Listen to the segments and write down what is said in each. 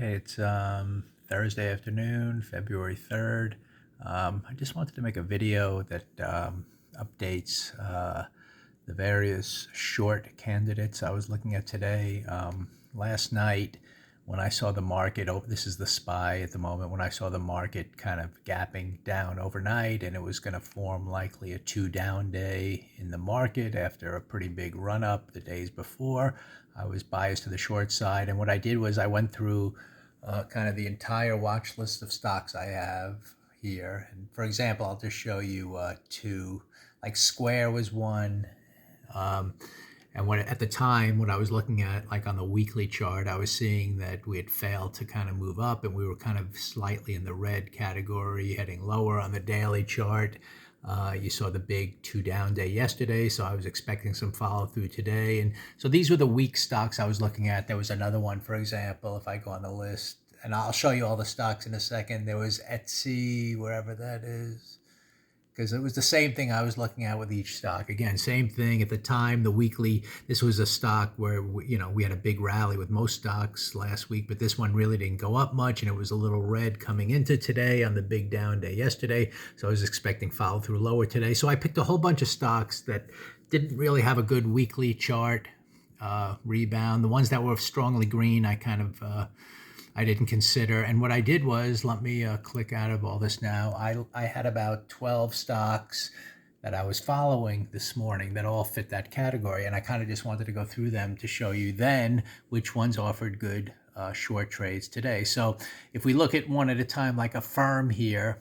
Okay, it's Thursday afternoon, February 3rd. I just wanted to make a video that updates the various short candidates I was looking at today. Last night, when I saw the market, this is the SPY at the moment, when I saw the market kind of gapping down overnight and it was going to form likely a two down day in the market after a pretty big run up the days before, I was biased to the short side. And what I did was I went through kind of the entire watch list of stocks I have here. And for example, I'll just show you two. Like Square was one. And when at the time when I was looking at like on the weekly chart, I was seeing that we had failed to kind of move up and we were kind of slightly in the red category, heading lower on the daily chart. You saw the big two down day yesterday, so I was expecting some follow through today. And so these were the weak stocks I was looking at. There was another one, for example, if I go on the list, and I'll show you all the stocks in a second. There was Etsy, wherever that is, because it was the same thing I was looking at with each stock. Again, same thing at the time, the weekly. This was a stock where we had a big rally with most stocks last week, but this one really didn't go up much, and it was a little red coming into today on the big down day yesterday. So I was expecting follow through lower today. So I picked a whole bunch of stocks that didn't really have a good weekly chart rebound. The ones that were strongly green, I didn't consider. And what I did was, let me click out of all this now. I had about 12 stocks that I was following this morning that all fit that category. And I kind of just wanted to go through them to show you then which ones offered good short trades today. So if we look at one at a time, like Affirm here,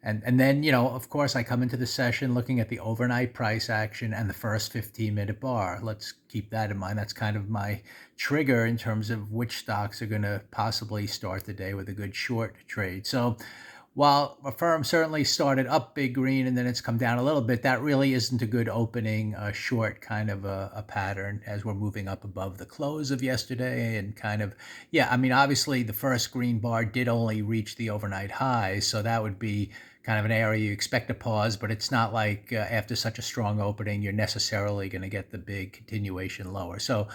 and then, of course, I come into the session looking at the overnight price action and the first 15-minute bar. Let's keep that in mind. That's kind of my trigger in terms of which stocks are going to possibly start the day with a good short trade. So while Affirm certainly started up big green and then it's come down a little bit, that really isn't a good opening short kind of a pattern as we're moving up above the close of yesterday. And obviously the first green bar did only reach the overnight highs, so that would be kind of an area you expect to pause, but it's not like after such a strong opening, you're necessarily going to get the big continuation lower. So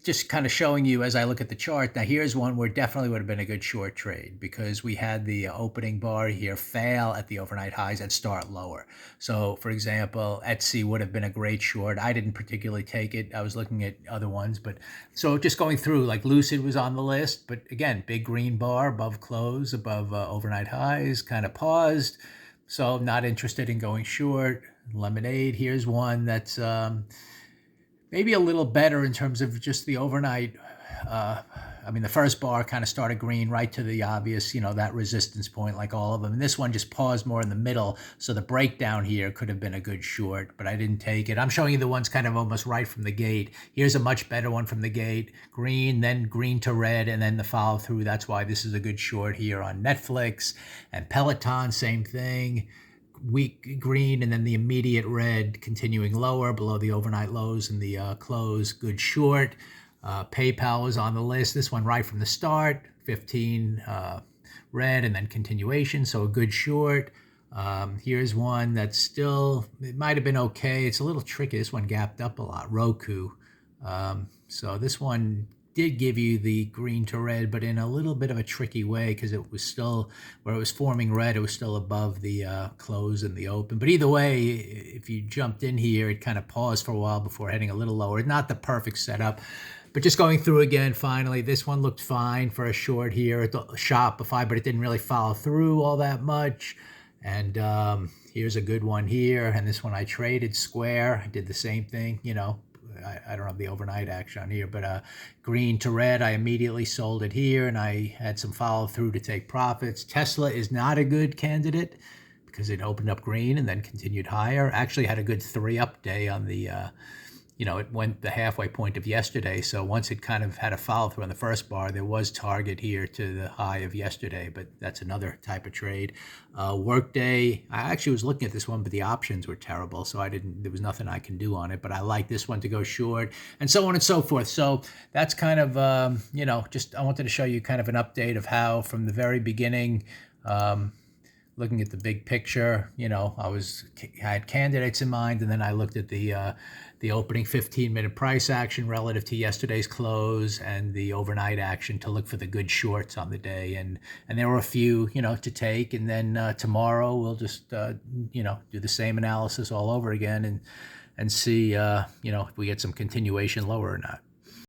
just kind of showing you as I look at the chart. Now here's one where definitely would have been a good short trade because we had the opening bar here fail at the overnight highs and start lower. So for example, Etsy would have been a great short. I didn't particularly take it. I was looking at other ones, but so just going through, like Lucid was on the list, but again, big green bar above close, above overnight highs, kind of paused. So not interested in going short. Lemonade, here's one that's maybe a little better in terms of just the overnight. The first bar kind of started green right to the obvious, that resistance point like all of them. And this one just paused more in the middle. So the breakdown here could have been a good short, but I didn't take it. I'm showing you the ones kind of almost right from the gate. Here's a much better one from the gate. Green, then green to red, and then the follow through. That's why this is a good short here on Netflix. And Peloton, same thing. Weak green and then the immediate red continuing lower below the overnight lows and the close, good short. PayPal was on the list, this one right from the start, 15 red and then continuation, so a good short. Here's one that's still, it might have been okay, it's a little tricky. This one gapped up a lot. Roku. So this one did give you the green to red, but in a little bit of a tricky way because it was still, where it was forming red, it was still above the close and the open. But either way, if you jumped in here, it kind of paused for a while before heading a little lower. Not the perfect setup, but just going through again, finally, this one looked fine for a short here at the Shopify, but it didn't really follow through all that much. And here's a good one here. And this one I traded, Square. I did the same thing, I don't have the overnight action on here, but green to red, I immediately sold it here and I had some follow through to take profits. Tesla is not a good candidate because it opened up green and then continued higher. Actually had a good 3-up day on the it went the halfway point of yesterday. So once it kind of had a follow through on the first bar, there was target here to the high of yesterday, but that's another type of trade. Workday, I actually was looking at this one, but the options were terrible. So there was nothing I can do on it, but I like this one to go short and so on and so forth. So that's kind of, I wanted to show you kind of an update of how from the very beginning, looking at the big picture, I had candidates in mind, and then I looked at the the opening 15-minute price action relative to yesterday's close and the overnight action to look for the good shorts on the day. And there were a few, to take. And then tomorrow we'll just, do the same analysis all over again and see, if we get some continuation lower or not.